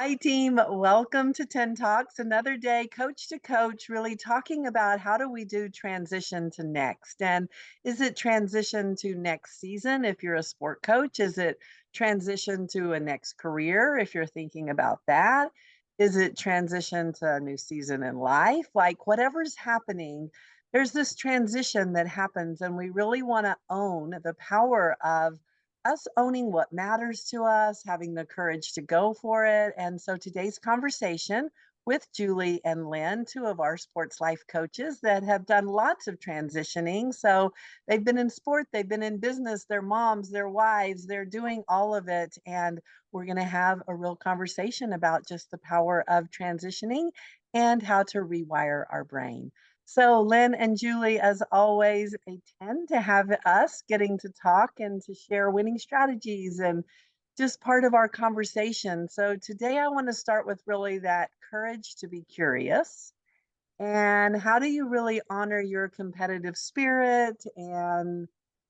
Hi, team. Welcome to 10 Talks. Another day, coach to coach, really talking about how do we do transition to next? And is it transition to next season if you're a sport coach? Is it transition to a next career if you're thinking about that? Is it transition to a new season in life? Like whatever's happening, there's this transition that happens, and we really want to own the power of us owning what matters to us, having the courage to go for it. And so today's conversation with Julie and Lynn, two of our sports life coaches that have done lots of transitioning. So they've been in sport, they've been in business, they're moms, they're wives, they're doing all of it. And we're going to have a real conversation about just the power of transitioning and how to rewire our brain. So, Lynn and Julie, as always, a 10 to have us getting to talk and to share winning strategies and just part of our conversation. So, today I want to start with really that courage to be curious. And how do you really honor your competitive spirit and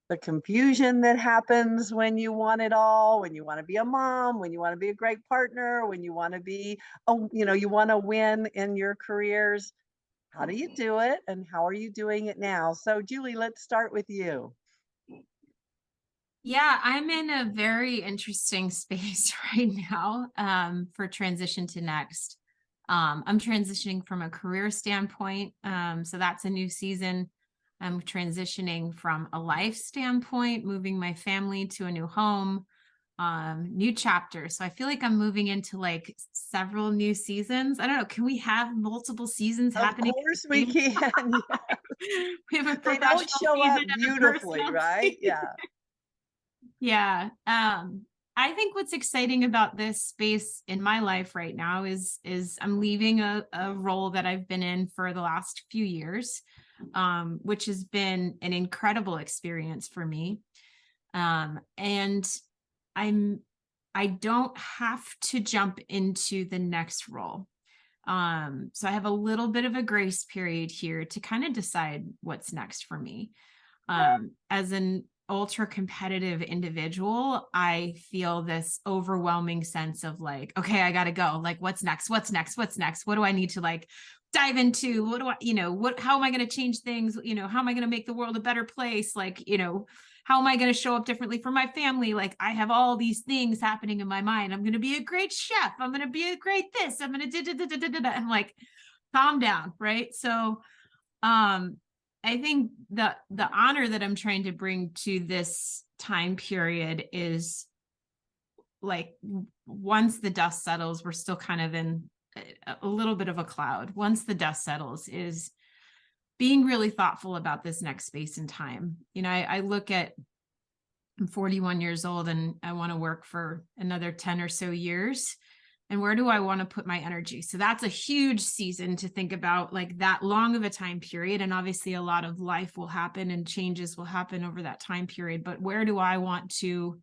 the confusion that happens when you want it all, when you want to be a mom, when you want to be a great partner, when you want to be, you want to win in your careers? How do you do it, and how are you doing it now? So, Julie, let's start with you. Yeah, I'm in a very interesting space right now for transition to next. I'm transitioning from a career standpoint. So that's a new season. I'm transitioning from a life standpoint, moving my family to a new home, new chapter. So I feel like I'm moving into like several new seasons. I don't know. Can we have multiple seasons Of happening course at the we same can. time? Yeah. We have a They don't professional show season up and a beautifully, personal right? season. Yeah. Yeah. I think what's exciting about this space in my life right now is I'm leaving a role that I've been in for the last few years, which has been an incredible experience for me. And I'm I don't have to jump into the next role. So I have a little bit of a grace period here to kind of decide what's next for me. As an ultra competitive individual, I feel this overwhelming sense of like, okay, I got to go. Like, what's next? What's next? What's next? What do I need to like dive into? What do I, how am I going to change things? How am I going to make the world a better place? Like, how am I going to show up differently for my family? Like, I have all these things happening in my mind. I'm going to be a great chef. I'm going to be a great this. I'm going to, I'm like, calm down. Right. So, um, I think the honor that I'm trying to bring to this time period is like once the dust settles, we're still kind of in a little bit of a cloud. Once the dust settles, is being really thoughtful about this next space and time. I look at I'm 41 years old and I want to work for another 10 or so years. And where do I want to put my energy? So that's a huge season to think about, like that long of a time period. And obviously, a lot of life will happen and changes will happen over that time period. But where do I want to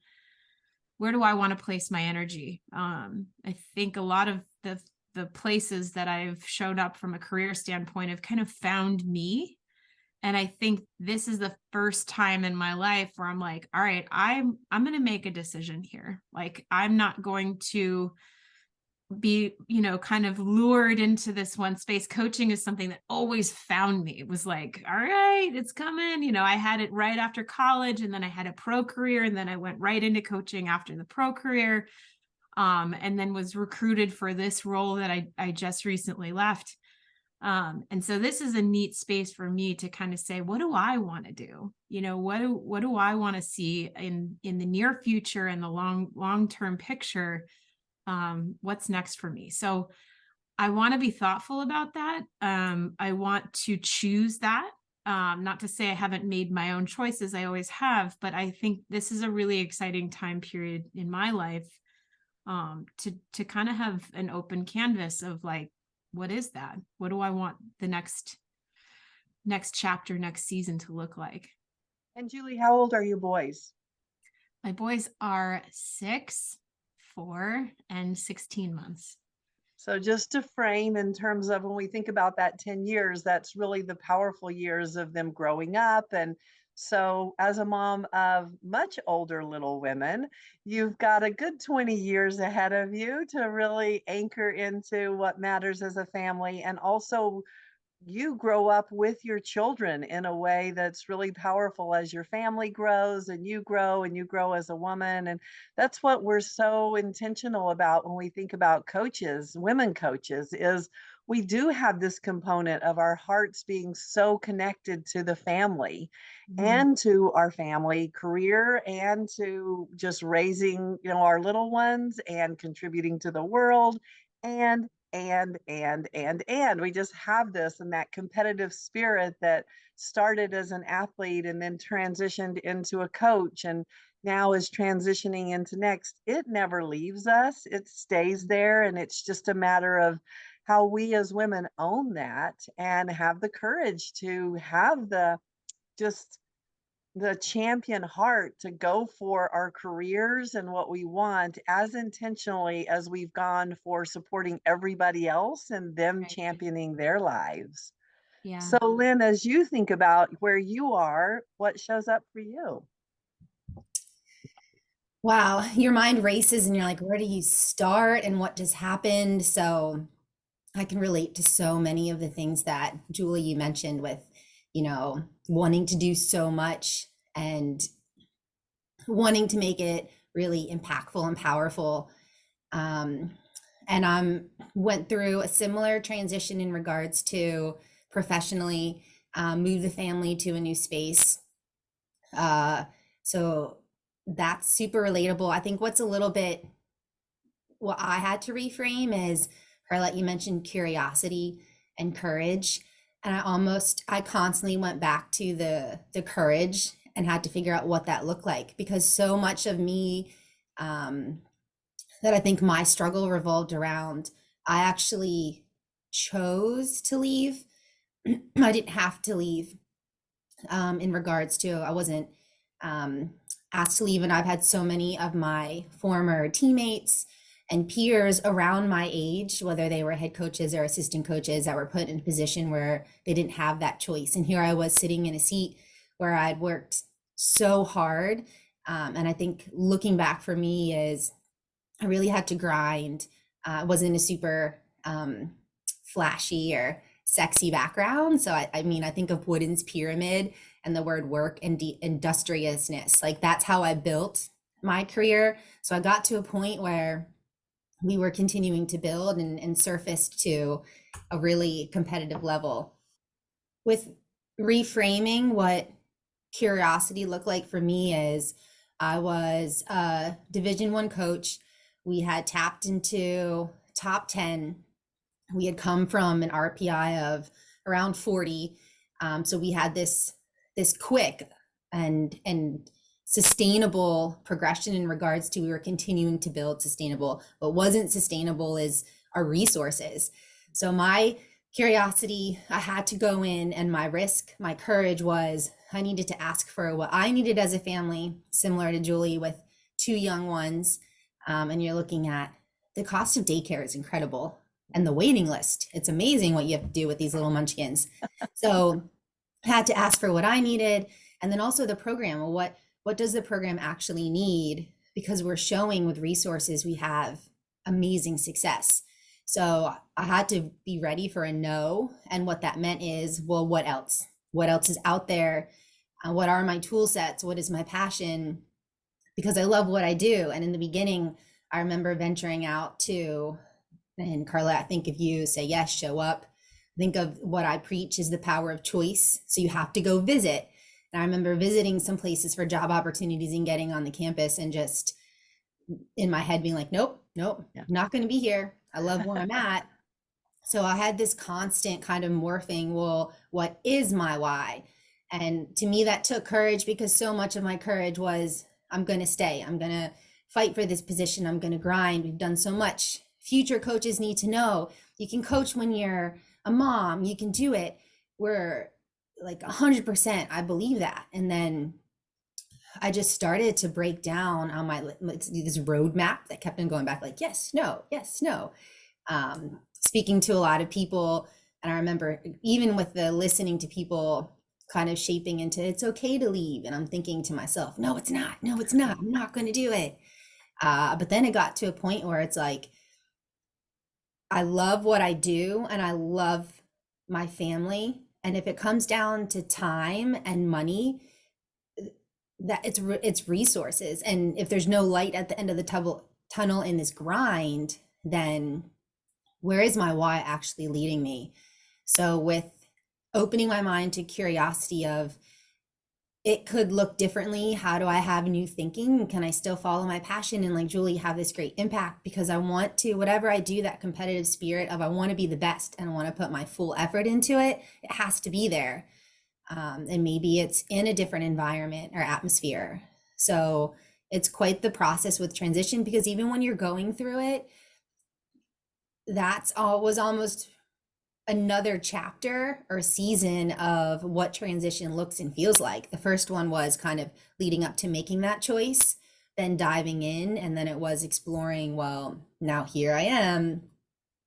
place my energy? I think a lot of the places that I've showed up from a career standpoint have kind of found me, and I think this is the first time in my life where I'm like, all right, I'm going to make a decision here. Like, I'm not going to be, kind of lured into this one space. Coaching is something that always found me. It was like, all right, it's coming. I had it right after college, and then I had a pro career, and then I went right into coaching after the pro career. And then was recruited for this role that I just recently left. And so this is a neat space for me to kind of say, what do I want to do? What do I want to see in the near future and the long-term picture? What's next for me? So I want to be thoughtful about that. I want to choose that. Not to say I haven't made my own choices. I always have, but I think this is a really exciting time period in my life, to kind of have an open canvas of like, what is that? What do I want the next chapter, next season to look like? And Julie, how old are your boys? My boys are 6, 4, and 16 months. So, just to frame in terms of when we think about that 10 years, that's really the powerful years of them growing up and So, as a mom of much older little women, you've got a good 20 years ahead of you to really anchor into what matters as a family, and also you grow up with your children in a way that's really powerful as your family grows and you grow as a woman. And that's what we're so intentional about when we think about coaches, women coaches, is we do have this component of our hearts being so connected to the family Mhm. and to our family career and to just raising, our little ones and contributing to the world and we just have this and that competitive spirit that started as an athlete and then transitioned into a coach and now is transitioning into next. It never leaves us, it stays there, and it's just a matter of how we as women own that and have the courage to have just the champion heart to go for our careers and what we want as intentionally as we've gone for supporting everybody else and them Right. championing their lives. Yeah. So, Lynn, as you think about where you are, what shows up for you? Wow, your mind races and you're like, where do you start and what just happened? So I can relate to so many of the things that Julie you mentioned with, wanting to do so much and wanting to make it really impactful and powerful. Um, and I'm went through a similar transition in regards to professionally, moved the family to a new space. Uh, so that's super relatable. I think what's a little bit what I had to reframe is, Carlette, you mentioned curiosity and courage. And I constantly went back to the courage and had to figure out what that looked like because so much of me, um, that I think my struggle revolved around, I actually chose to leave. I didn't have to leave, in regards to, I wasn't, um, asked to leave. And I've had so many of my former teammates and peers around my age, whether they were head coaches or assistant coaches, that were put in a position where they didn't have that choice. And here I was sitting in a seat where I'd worked so hard. And I think looking back for me is I really had to grind. It wasn't a super, flashy or sexy background. So I mean, I think of Wooden's pyramid and the word work and industriousness. Like that's how I built my career. So I got to a point where we were continuing to build and surfaced to a really competitive level. With reframing what curiosity looked like for me is I was a Division 1 coach. We had tapped into top 10. We had come from an RPI of around 40. So we had this quick and sustainable progression in regards to we were continuing to build sustainable. What wasn't sustainable is our resources. So my curiosity, I had to go in, and my risk, my courage was I needed to ask for what I needed as a family, similar to Julie with 2 young ones. And you're looking at the cost of daycare is incredible. And the waiting list, it's amazing what you have to do with these little munchkins. So I had to ask for what I needed. And then also the program, well, what does the program actually need? Because we're showing with resources we have amazing success. So I had to be ready for a no. And what that meant is, well, what else? What else is out there? What are my tool sets? What is my passion? Because I love what I do. And in the beginning, I remember venturing out to, and Carla, I think if you say yes, show up, think of what I preach is the power of choice. So you have to go visit. And I remember visiting some places for job opportunities and getting on the campus and just in my head being like, nope, Yeah. not going to be here. I love where I'm at. So I had this constant kind of morphing, well, what is my why? And to me, that took courage because so much of my courage was, I'm going to stay. I'm going to fight for this position. I'm going to grind. We've done so much. Future coaches need to know you can coach when you're a mom. You can do it. We're like 100%. I believe that. And then I just started to break down on my this roadmap that kept on going back, like yes, no, yes, no. Speaking to a lot of people, and I remember even with the listening to people kind of shaping into it's okay to leave. And I'm thinking to myself, no, it's not. No, it's not. I'm not going to do it. But then it got to a point where it's like, I love what I do and I love my family. And if it comes down to time and money, that it's resources. And if there's no light at the end of the tunnel in this grind, then where is my why actually leading me? So with opening my mind to curiosity of it could look differently. How do I have new thinking? Can I still follow my passion and like Julie have this great impact? Because I want to, whatever I do, that competitive spirit of I want to be the best and I want to put my full effort into it. It has to be there. And maybe it's in a different environment or atmosphere. So it's quite the process with transition, because even when you're going through it, that's all was almost another chapter or season of what transition looks and feels like. The first one was kind of leading up to making that choice, then diving in, and then it was exploring, well, now here I am.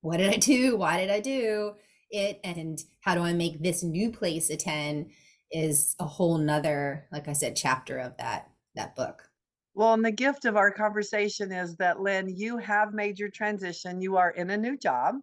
What did I do? Why did I do it? And how do I make this new place a 10 is a whole nother, like I said, chapter of that book. Well, and the gift of our conversation is that, Lynn, you have made your transition. You are in a new job.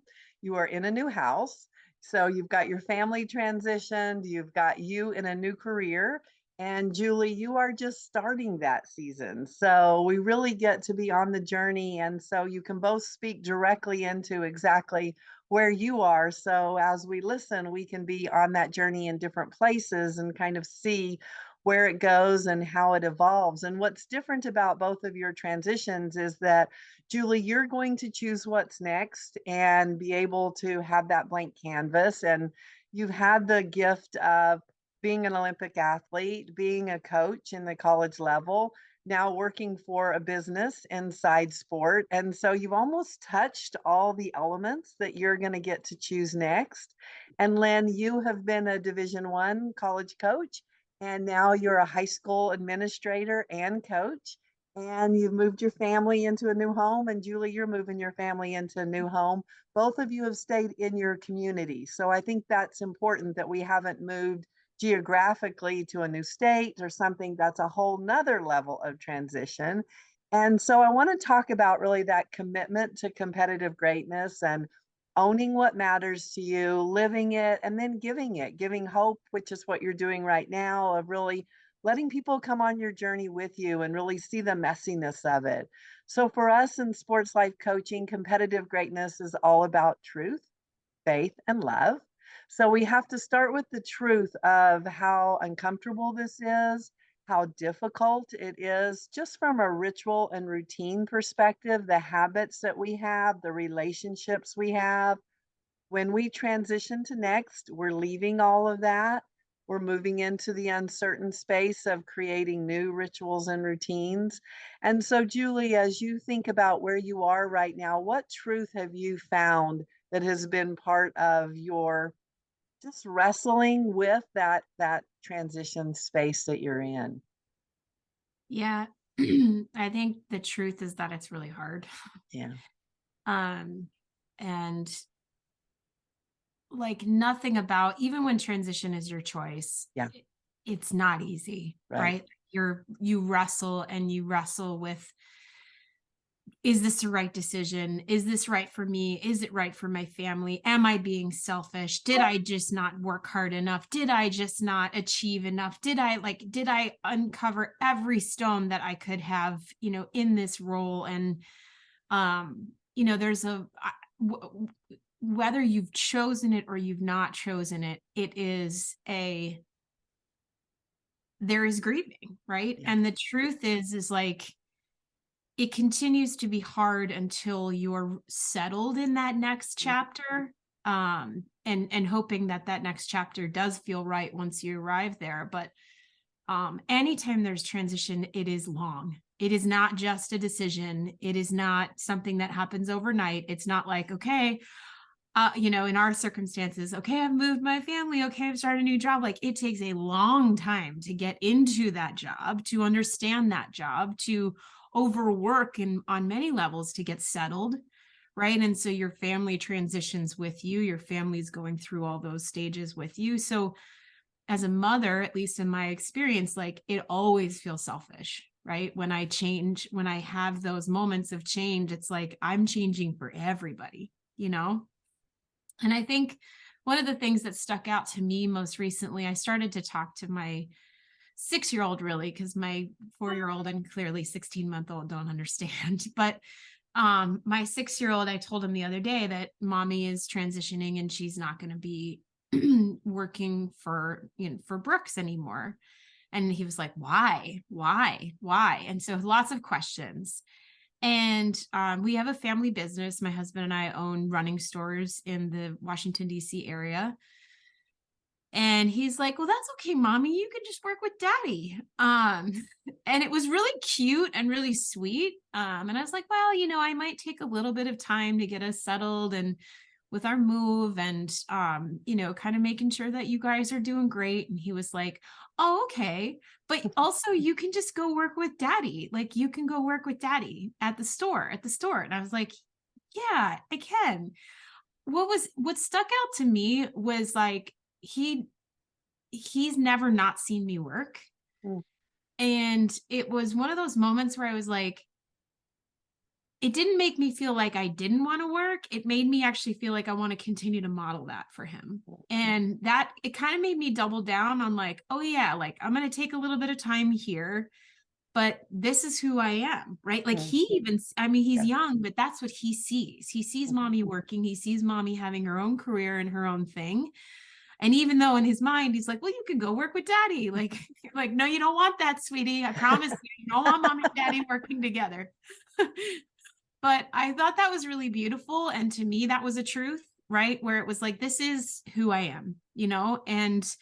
You are in a new house. So you've got your family transitioned. You've got you in a new career. And Julie, you are just starting that season. So we really get to be on the journey. And so you can both speak directly into exactly where you are. So as we listen, we can be on that journey in different places and kind of see where it goes and how it evolves. And what's different about both of your transitions is that, Julie, you're going to choose what's next and be able to have that blank canvas. And you've had the gift of being an Olympic athlete, being a coach in the college level, now working for a business inside sport. And so you've almost touched all the elements that you're going to get to choose next. And Lynn, you have been a Division I college coach, and now you're a high school administrator and coach, and you've moved your family into a new home. And Julie, you're moving your family into a new home. Both of you have stayed in your community. So I think that's important that we haven't moved geographically to a new state or something. That's a whole nother level of transition. And so I want to talk about really that commitment to competitive greatness and owning what matters to you, living it, and then giving hope, which is what you're doing right now, of really letting people come on your journey with you and really see the messiness of it. So for us in sports life coaching, competitive greatness is all about truth, faith, and love. So we have to start with the truth of how uncomfortable this is, how difficult it is, just from a ritual and routine perspective, the habits that we have, the relationships we have. When we transition to next, we're leaving all of that. We're moving into the uncertain space of creating new rituals and routines. And so, Julie, as you think about where you are right now, what truth have you found that has been part of your just wrestling with that transition space that you're in? Yeah. I think the truth is that it's really hard. Yeah. Um, and like nothing about, even when transition is your choice, Yeah. it's not easy, Right. right? You wrestle with, is this the right decision? Is this right for me? Is it right for my family? Am I being selfish? Did I just not work hard enough? Did I just not achieve enough? Did I uncover every stone that I could have, in this role? And, there's whether you've chosen it or you've not chosen it, there is grieving, right? Yeah. And the truth is like, it continues to be hard until you're settled in that next chapter, and hoping that next chapter does feel right once you arrive there. But anytime there's transition, it is long. It is not just a decision. It is not something that happens overnight. It's not like, okay, in our circumstances, okay, I've moved my family. Okay, I've started a new job. Like, it takes a long time to get into that job, to understand that job, to overwork on many levels to get settled. Right. And so your family transitions with you, your family's going through all those stages with you. So as a mother, at least in my experience, like it always feels selfish, right? When I change, when I have those moments of change, it's like I'm changing for everybody, you know? And I think one of the things that stuck out to me most recently, I started to talk to my 6-year-old really, because my 4-year-old and clearly 16-month-old don't understand. But my 6-year-old, I told him the other day that mommy is transitioning and she's not going to be working for, for Brooks anymore. And he was like, why? And so lots of questions. And we have a family business. My husband and I own running stores in the Washington, D.C. area. And he's like, well, that's okay, mommy. You can just work with daddy. And it was really cute and really sweet. And I was like, well, I might take a little bit of time to get us settled and with our move and, kind of making sure that you guys are doing great. And he was like, oh, okay. But also you can just go work with daddy. Like you can go work with daddy at the store. And I was like, yeah, I can. What stuck out to me was like, he's never not seen me work. Mm. And it was one of those moments where I was like, it didn't make me feel like I didn't want to work. It made me actually feel like I want to continue to model that for him. And that it kind of made me double down on like, oh yeah, like I'm going to take a little bit of time here, but this is who I am, right? Like he even, I mean, he's young, but that's what he sees. He sees mommy working. He sees mommy having her own career and her own thing. And even though in his mind, he's like, well, you can go work with daddy. Like, no, you don't want that, sweetie. I promise you don't want mom and daddy working together. But I thought that was really beautiful. And to me, that was a truth, right? Where it was like, this is who I am, and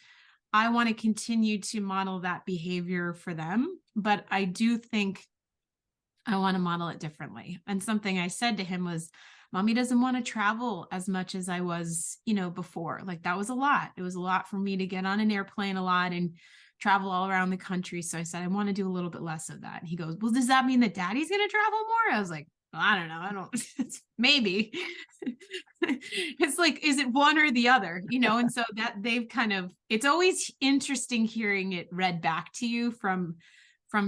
I want to continue to model that behavior for them. But I do think I want to model it differently. And something I said to him was, mommy doesn't want to travel as much as I was, before. Like that was a lot. It was a lot for me to get on an airplane a lot and travel all around the country. So I said, I want to do a little bit less of that. And he goes, well, does that mean that daddy's going to travel more? I was like, well, I don't know. Maybe. It's like, is it one or the other, And so that they've it's always interesting hearing it read back to you from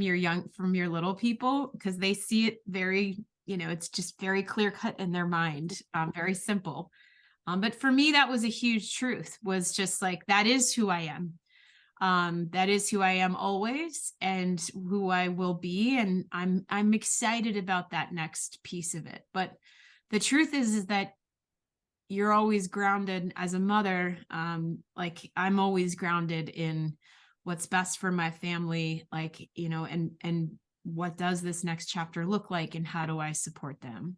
your little people, because they see it very, it's just very clear cut in their mind, very simple. But for me, that was a huge truth, was just like, that is who I am. That is who I am always and who I will be. And I'm excited about that next piece of it. But the truth is that you're always grounded as a mother. Like I'm always grounded in what's best for my family, like, and what does this next chapter look like and how do I support them?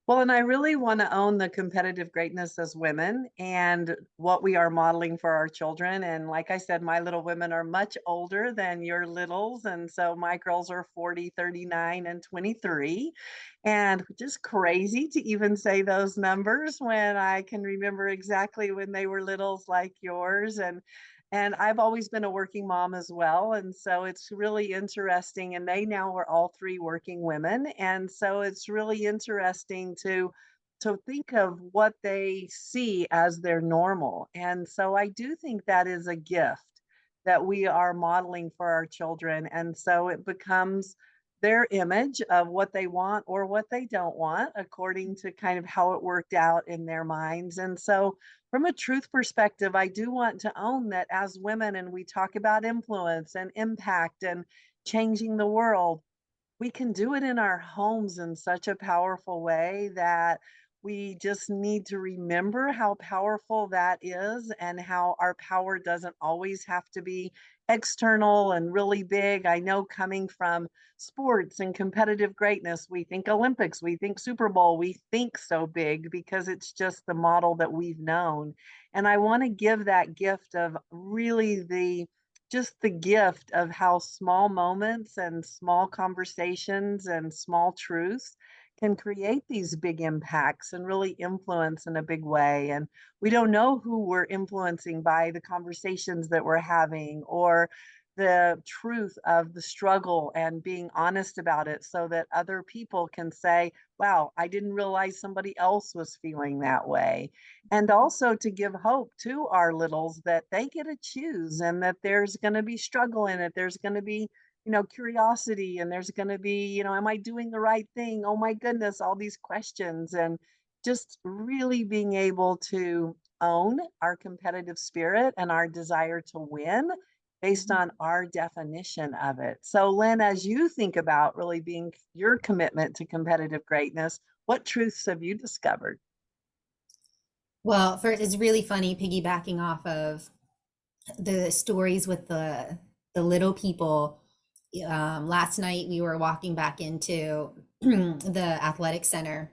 Well, and I really want to own the competitive greatness as women and what we are modeling for our children. And like I said, my little women are much older than your littles. And so my girls are 40, 39, and 23. And just crazy to even say those numbers when I can remember exactly when they were littles like yours. And I've always been a working mom as well. And so it's really interesting. And they now are all three working women. And so it's really interesting to think of what they see as their normal. And so I do think that is a gift that we are modeling for our children. And so it becomes their image of what they want or what they don't want, according to kind of how it worked out in their minds. And so from a truth perspective, I do want to own that as women, and we talk about influence and impact and changing the world, we can do it in our homes in such a powerful way that we just need to remember how powerful that is and how our power doesn't always have to be external and really big. I know coming from sports and competitive greatness, we think Olympics, we think Super Bowl, we think so big because it's just the model that we've known. And I want to give that gift of really the gift of how small moments and small conversations and small truths can create these big impacts and really influence in a big way. And we don't know who we're influencing by the conversations that we're having or the truth of the struggle and being honest about it so that other people can say, wow, I didn't realize somebody else was feeling that way. And also to give hope to our littles that they get to choose and that there's going to be struggle in it. There's going to be, curiosity, and there's going to be, am I doing the right thing? Oh my goodness, all these questions. And just really being able to own our competitive spirit and our desire to win based on our definition of it. So, Lynn, as you think about really being your commitment to competitive greatness, what truths have you discovered? Well, first, it's really funny piggybacking off of the stories with the little people. Last night we were walking back into the athletic center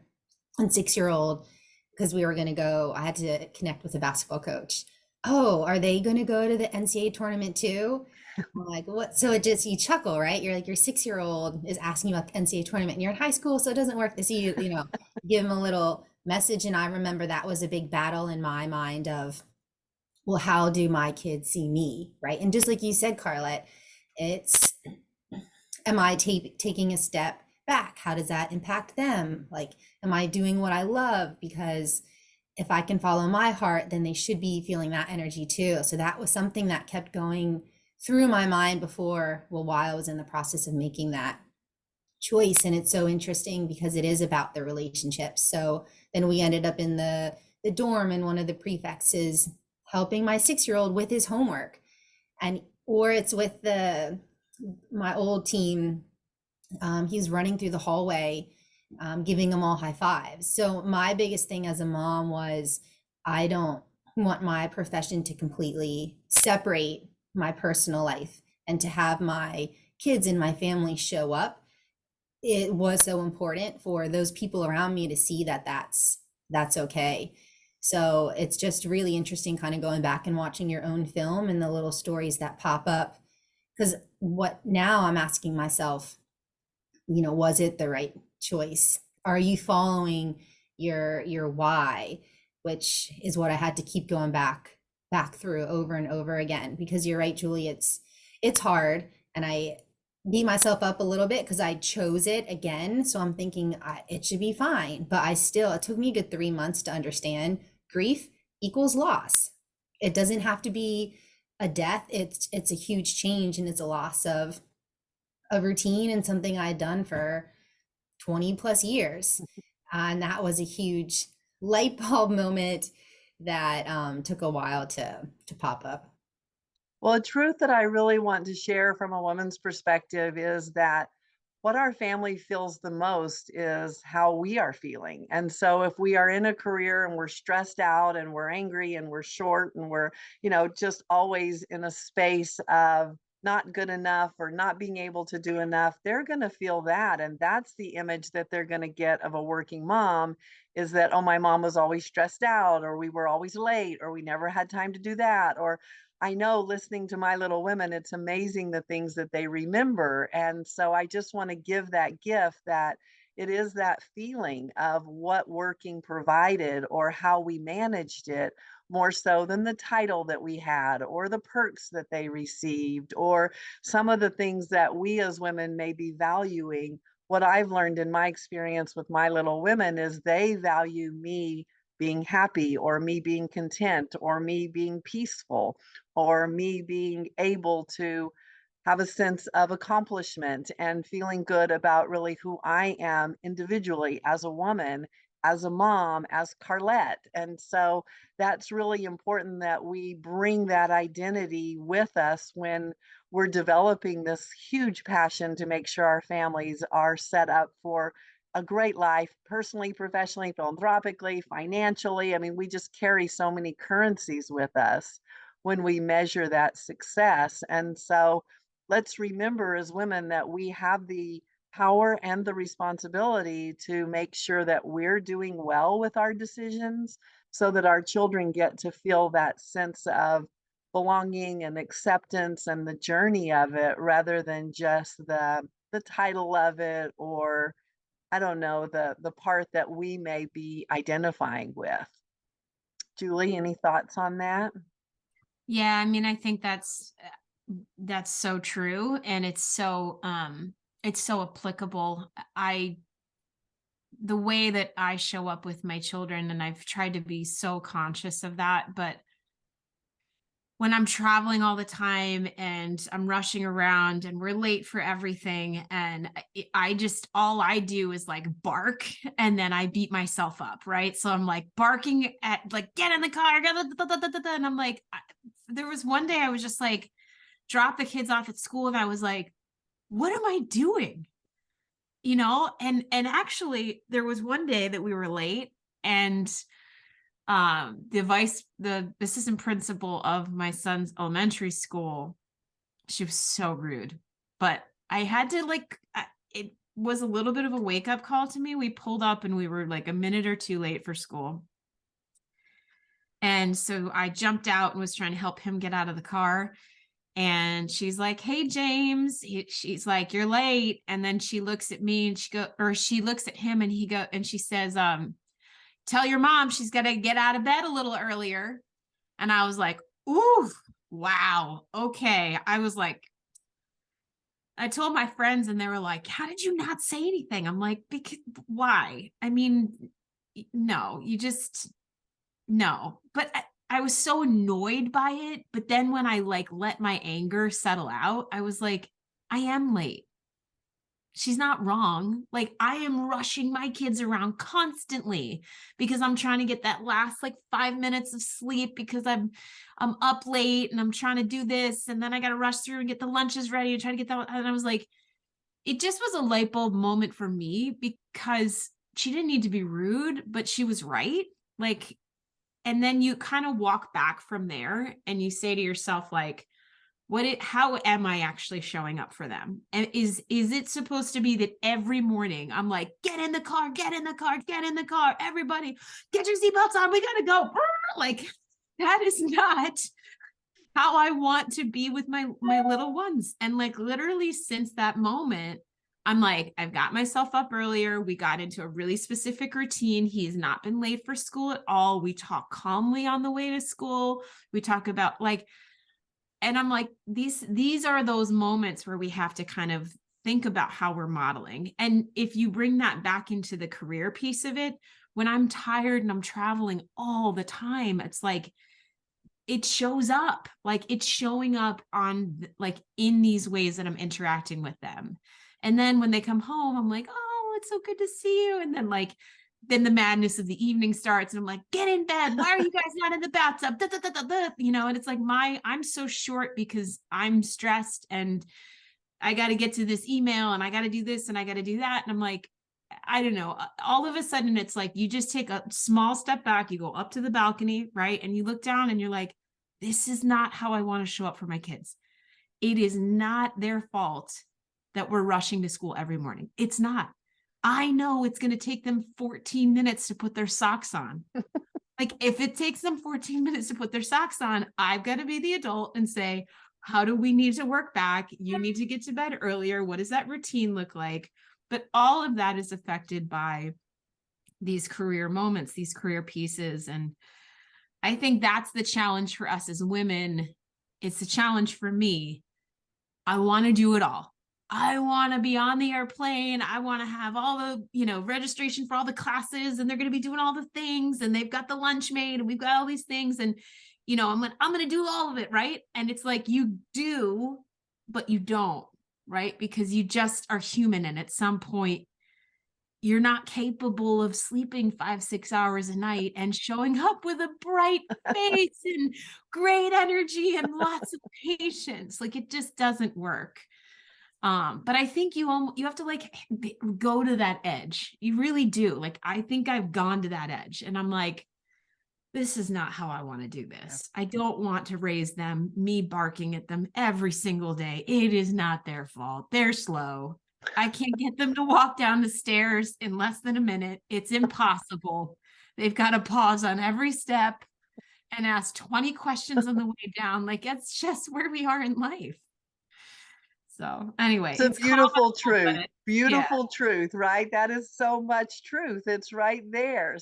and 6-year-old, because we were going to go, I had to connect with the basketball coach. Oh, are they going to go to the NCAA tournament too? I'm like, what? So it just, you chuckle, right? You're like, your 6-year-old is asking you about the NCAA tournament and you're in high school, so it doesn't work. So you give them a little message. And I remember that was a big battle in my mind of, well, how do my kids see me, right? And just like you said, Carlette, it's, am I taking a step back? How does that impact them? Like, am I doing what I love? Because if I can follow my heart, then they should be feeling that energy too. So that was something that kept going through my mind before, well, while I was in the process of making that choice. And it's so interesting because it is about the relationships. So then we ended up in the dorm, and one of the prefects is helping my 6-year-old with his homework, and or it's with my old team. He's running through the hallway, giving them all high fives. So my biggest thing as a mom was, I don't want my profession to completely separate my personal life, and to have my kids and my family show up. It was so important for those people around me to see that that's okay. So it's just really interesting kind of going back and watching your own film and the little stories that pop up. Because what now I'm asking myself, was it the right choice? Are you following your why? Which is what I had to keep going back through over and over again. Because you're right, Julie, it's hard, and I beat myself up a little bit because I chose it again. So I'm thinking it should be fine, but it took me a good 3 months to understand grief equals loss. It doesn't have to be a death. It's a huge change, and it's a loss of a routine and something I had done for 20 plus years. And that was a huge light bulb moment that took a while to pop up. Well, a truth that I really want to share from a woman's perspective is that what our family feels the most is how we are feeling. And so if we are in a career and we're stressed out and we're angry and we're short and we're, just always in a space of not good enough or not being able to do enough, they're going to feel that. And that's the image that they're going to get of a working mom, is that, oh, my mom was always stressed out, or we were always late, or we never had time to do that. Or I know, listening to my little women, it's amazing the things that they remember. And so I just want to give that gift, that it is that feeling of what working provided or how we managed it, more so than the title that we had or the perks that they received or some of the things that we as women may be valuing. What I've learned in my experience with my little women is they value me being happy, or me being content, or me being peaceful, or me being able to have a sense of accomplishment and feeling good about really who I am individually as a woman, as a mom, as Carlette. And so that's really important that we bring that identity with us when we're developing this huge passion to make sure our families are set up for a great life, personally, professionally, philanthropically, financially. I mean, we just carry so many currencies with us when we measure that success. And so let's remember as women that we have the power and the responsibility to make sure that we're doing well with our decisions so that our children get to feel that sense of belonging and acceptance and the journey of it, rather than just the title of it, or I don't know, the part that we may be identifying with. Julie, any thoughts on that? Yeah, I mean, I think that's That's so true. And it's so applicable. The way that I show up with my children, and I've tried to be so conscious of that, but when I'm traveling all the time and I'm rushing around and we're late for everything, and all I do is like bark, and then I beat myself up, right? So I'm like barking at like, get in the car, and I'm like, there was one day I was just like, drop the kids off at school, and I was like, what am I doing? And actually there was one day that we were late, and the assistant principal of my son's elementary school, she was so rude, but I had to it was a little bit of a wake up call to me. We pulled up and we were like a minute or two late for school. And so I jumped out and was trying to help him get out of the car. And she's like, hey, James, she's like, you're late. And then she looks at me and she looks at him, and she says, tell your mom she's got to get out of bed a little earlier. And I was like, ooh, wow. Okay. I was like, I told my friends and they were like, how did you not say anything? I'm like, because why? I mean, no, no. But I was so annoyed by it. But then when I like let my anger settle out, I was like, I am late. She's not wrong. Like, I am rushing my kids around constantly because I'm trying to get that last like 5 minutes of sleep because I'm up late and I'm trying to do this. And then I got to rush through and get the lunches ready and try to get that. And I was like, it just was a light bulb moment for me because she didn't need to be rude, but she was right. Like, and then you kind of walk back from there and you say to yourself, like, how am I actually showing up for them? And is it supposed to be that every morning I'm like, get in the car, get in the car, get in the car, everybody get your seatbelts on, we gotta go. Like, that is not how I want to be with my little ones. And like, literally since that moment, I'm like, I've got myself up earlier. We got into a really specific routine. He's not been late for school at all. We talk calmly on the way to school. We talk about like, and I'm like, these are those moments where we have to kind of think about how we're modeling. And if you bring that back into the career piece of it, when I'm tired and I'm traveling all the time, it's like, it shows up, like it's showing up on like in these ways that I'm interacting with them. And then when they come home, I'm like, oh, it's so good to see you. And then the madness of the evening starts and I'm like, get in bed. Why are you guys not in the bathtub? Da, da, da, da, da. And it's like I'm so short because I'm stressed and I got to get to this email and I got to do this and I got to do that. And I'm like, I don't know. All of a sudden it's like, you just take a small step back, you go up to the balcony, right? And you look down and you're like, this is not how I want to show up for my kids. It is not their fault that we're rushing to school every morning. It's not. I know it's going to take them 14 minutes to put their socks on. Like, if it takes them 14 minutes to put their socks on, I've got to be the adult and say, how do we need to work back? You need to get to bed earlier. What does that routine look like? But all of that is affected by these career moments, these career pieces. And I think that's the challenge for us as women. It's a challenge for me. I want to do it all. I want to be on the airplane. I want to have all the, registration for all the classes, and they're going to be doing all the things, and they've got the lunch made, and we've got all these things. And, I'm going to do all of it. Right. And it's like, you do, but you don't, right? Because you just are human. And at some point, you're not capable of sleeping 5-6 hours a night and showing up with a bright face and great energy and lots of patience. Like, it just doesn't work. But I think you have to like go to that edge. You really do. Like, I think I've gone to that edge and I'm like, this is not how I want to do this. I don't want to raise them, me barking at them every single day. It is not their fault. They're slow. I can't get them to walk down the stairs in less than a minute. It's impossible. They've got to pause on every step and ask 20 questions on the way down. Like, it's just where we are in life. So anyway, it's a beautiful truth, beautiful truth, right? That is so much truth. It's right there.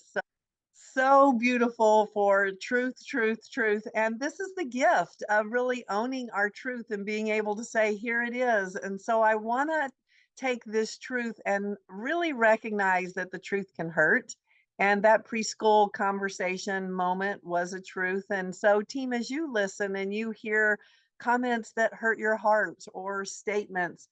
so beautiful for truth, truth, truth. And this is the gift of really owning our truth and being able to say, here it is. And so I want to take this truth and really recognize that the truth can hurt. And that preschool conversation moment was a truth. And so, team, as you listen and you hear comments that hurt your heart or statements,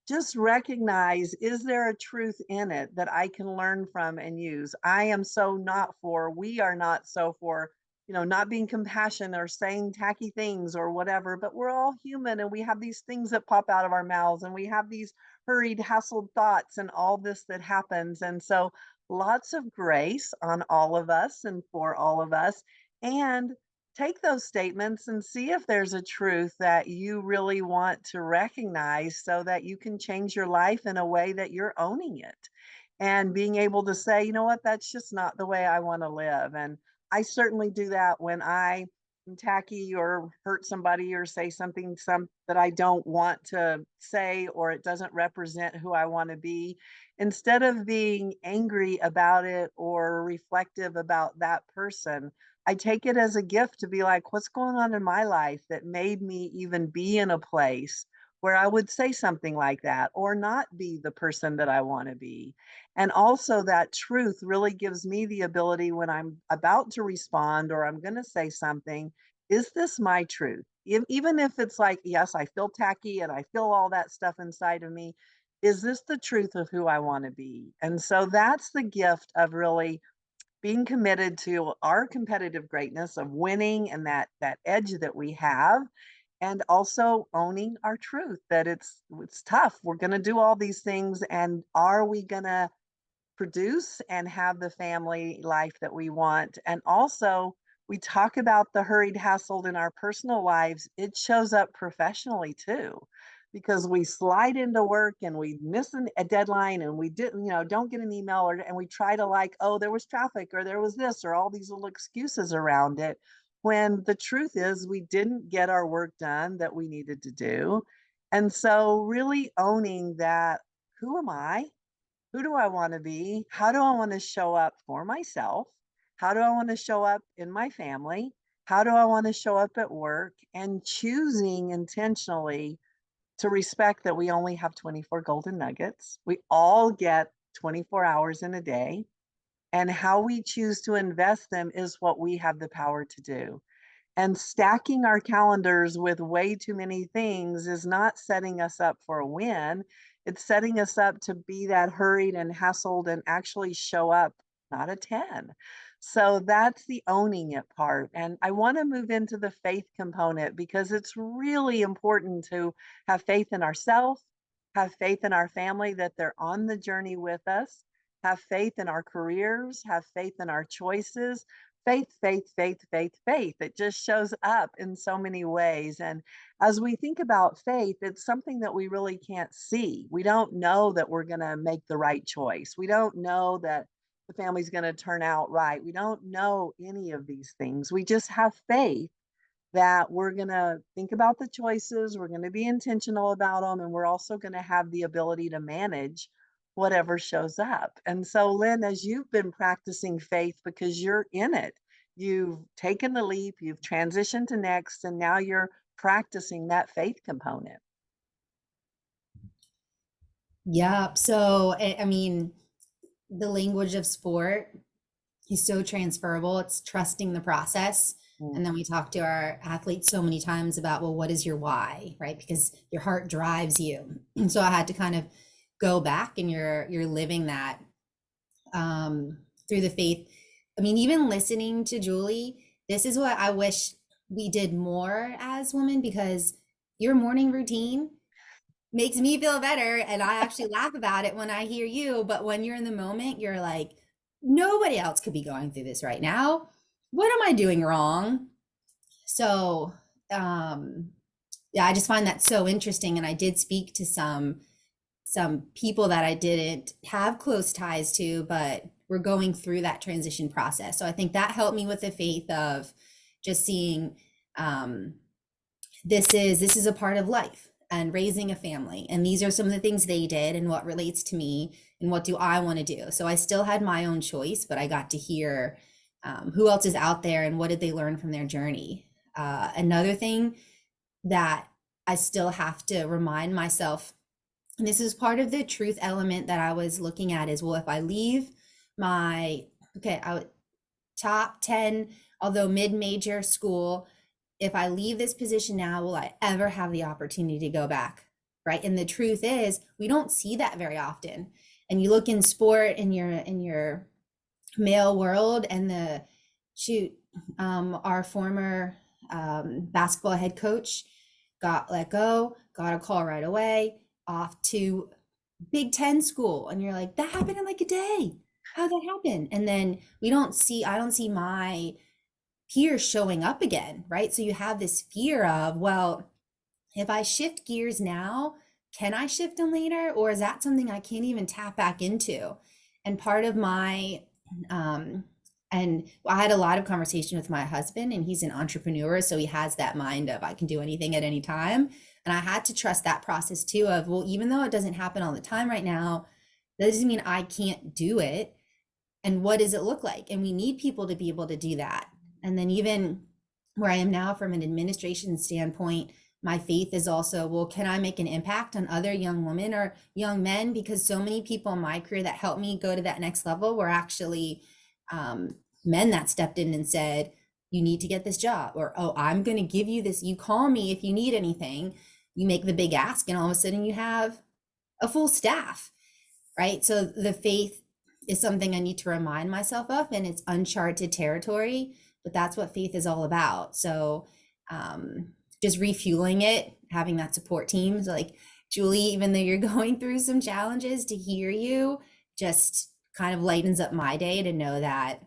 just recognize, is there a truth in it that I can learn from and use? I am so not for, we are not so for, not being compassionate or saying tacky things or whatever, but we're all human and we have these things that pop out of our mouths and we have these hurried, hassled thoughts and all this that happens. And so lots of grace on all of us and for all of us. And take those statements and see if there's a truth that you really want to recognize so that you can change your life in a way that you're owning it and being able to say, you know what, that's just not the way I want to live. And I certainly do that when I am tacky or hurt somebody or say something that I don't want to say or it doesn't represent who I want to be. Instead of being angry about it or reflective about that person, I take it as a gift to be like, what's going on in my life that made me even be in a place where I would say something like that or not be the person that I want to be. And also, that truth really gives me the ability when I'm about to respond or I'm going to say something, is this my truth? Even if it's like, yes, I feel tacky and I feel all that stuff inside of me, is this the truth of who I want to be? And so that's the gift of really being committed to our competitive greatness of winning and that edge that we have, and also owning our truth that it's tough, we're going to do all these things, and are we going to produce and have the family life that we want? And also, we talk about the hurried hassle in our personal lives, it shows up professionally too, because we slide into work and we miss a deadline and we didn't, don't get an email, and we try to like, oh, there was traffic or there was this or all these little excuses around it, when the truth is we didn't get our work done that we needed to do. And so really owning that, who am I? Who do I want to be? How do I want to show up for myself? How do I want to show up in my family? How do I want to show up at work? And choosing intentionally to respect that we only have 24 golden nuggets. We all get 24 hours in a day. And how we choose to invest them is what we have the power to do. And stacking our calendars with way too many things is not setting us up for a win. It's setting us up to be that hurried and hassled and actually show up not a 10. So that's the owning it part. And I want to move into the faith component because it's really important to have faith in ourselves, have faith in our family that they're on the journey with us, have faith in our careers, have faith in our choices. Faith, faith, faith, faith, faith. It just shows up in so many ways. And as we think about faith, it's something that we really can't see. We don't know that we're going to make the right choice. We don't know that the family's going to turn out right. We don't know any of these things. We just have faith that we're going to think about the choices, we're going to be intentional about them, and we're also going to have the ability to manage whatever shows up. And so, Lynn, as you've been practicing faith because you're in it, you've taken the leap, you've transitioned to next, and now you're practicing that faith component. Yeah. So, I mean, the language of sport is so transferable. It's trusting the process. And then we talk to our athletes so many times about, well, what is your why, right? Because your heart drives you. And so I had to kind of go back, and you're living that through the faith. I mean, even listening to Julie, this is what I wish we did more as women, because your morning routine makes me feel better. And I actually laugh about it when I hear you. But when you're in the moment, you're like, nobody else could be going through this right now. What am I doing wrong? So, yeah, I just find that so interesting. And I did speak to some people that I didn't have close ties to, but we're going through that transition process. So I think that helped me with the faith of just seeing this is a part of life and raising a family. And these are some of the things they did and what relates to me and what do I want to do. So I still had my own choice, but I got to hear who else is out there and what did they learn from their journey. Another thing that I still have to remind myself, and this is part of the truth element that I was looking at, is, well, if I leave my top 10, although mid-major school, if I leave this position now, will I ever have the opportunity to go back? Right. And the truth is, we don't see that very often. And you look in sport in your male world, and our former basketball head coach got let go, got a call right away, off to Big Ten school. And you're like, that happened in like a day. How'd that happen? And then I don't see my peers showing up again, right? So you have this fear of, well, if I shift gears now, can I shift them later? Or is that something I can't even tap back into? And part of my, and I had a lot of conversation with my husband, and he's an entrepreneur. So he has that mind of, I can do anything at any time. And I had to trust that process too of, well, even though it doesn't happen all the time right now, that doesn't mean I can't do it. And what does it look like? And we need people to be able to do that. And then even where I am now from an administration standpoint, my faith is also, well, can I make an impact on other young women or young men? Because so many people in my career that helped me go to that next level were actually men that stepped in and said, you need to get this job, or, oh, I'm going to give you this. You call me if you need anything. You make the big ask, and all of a sudden you have a full staff, right? So the faith is something I need to remind myself of, and it's uncharted territory, but that's what faith is all about. So just refueling it, having that support team. So like, Julie, even though you're going through some challenges, to hear you just kind of lightens up my day to know that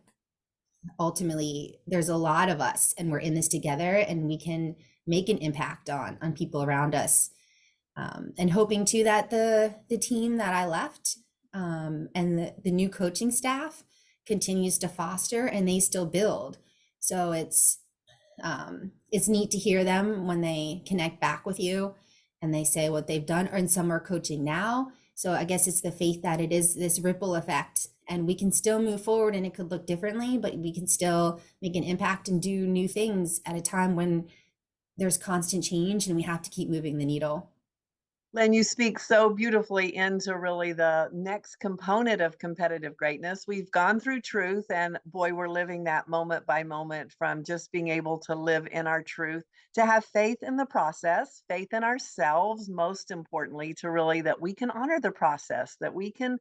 ultimately there's a lot of us and we're in this together, and we can make an impact on people around us. And hoping too that the team that I left and the new coaching staff continues to foster, and they still build. So it's neat to hear them when they connect back with you and they say what they've done, and some are coaching now. So I guess it's the faith that it is this ripple effect, and we can still move forward, and it could look differently, but we can still make an impact and do new things at a time when there's constant change, and we have to keep moving the needle. Lynn, you speak so beautifully into really the next component of competitive greatness. We've gone through truth, and boy, we're living that moment by moment, from just being able to live in our truth, to have faith in the process, faith in ourselves, most importantly, to really that we can honor the process, that we can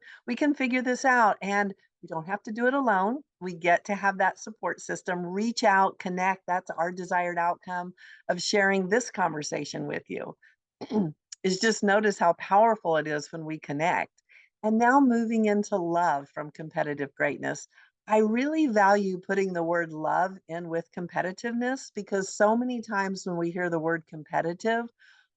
figure this out, and we don't have to do it alone. We get to have that support system, reach out, connect. That's our desired outcome of sharing this conversation with you. Is just notice how powerful it is when we connect. And now moving into love from competitive greatness. I really value putting the word love in with competitiveness, because so many times when we hear the word competitive,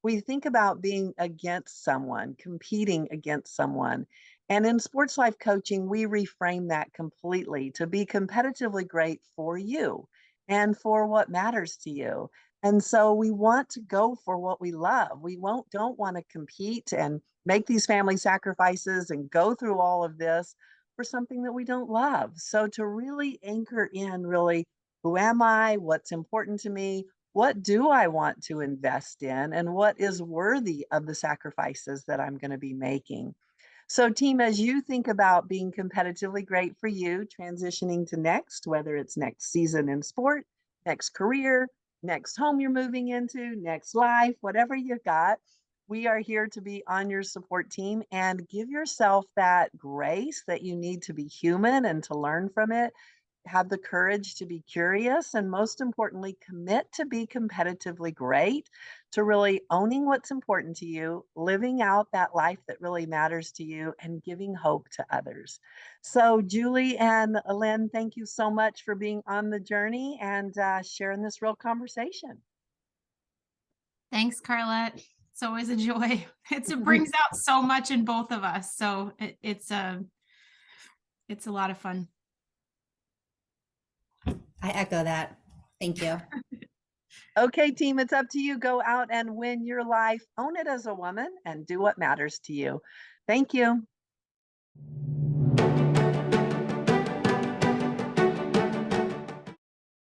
we think about being against someone, competing against someone. And in sports life coaching, we reframe that completely to be competitively great for you and for what matters to you. And so we want to go for what we love. We don't want to compete and make these family sacrifices and go through all of this for something that we don't love. So to really anchor in, really, who am I? What's important to me? What do I want to invest in? And what is worthy of the sacrifices that I'm going to be making? So, team, as you think about being competitively great for you, transitioning to next, whether it's next season in sport, next career, next home you're moving into, next life, whatever you've got, we are here to be on your support team, and give yourself that grace that you need to be human and to learn from it. Have the courage to be curious, and most importantly, commit to be competitively great, to really owning what's important to you, living out that life that really matters to you, and giving hope to others. So, Julie and Lynn, thank you so much for being on the journey and sharing this real conversation. Thanks, Carlette. It's always a joy. It brings out so much in both of us. So it's a lot of fun. I echo that. Thank you. Okay, team, it's up to you. Go out and win your life. Own it as a woman and do what matters to you. Thank you.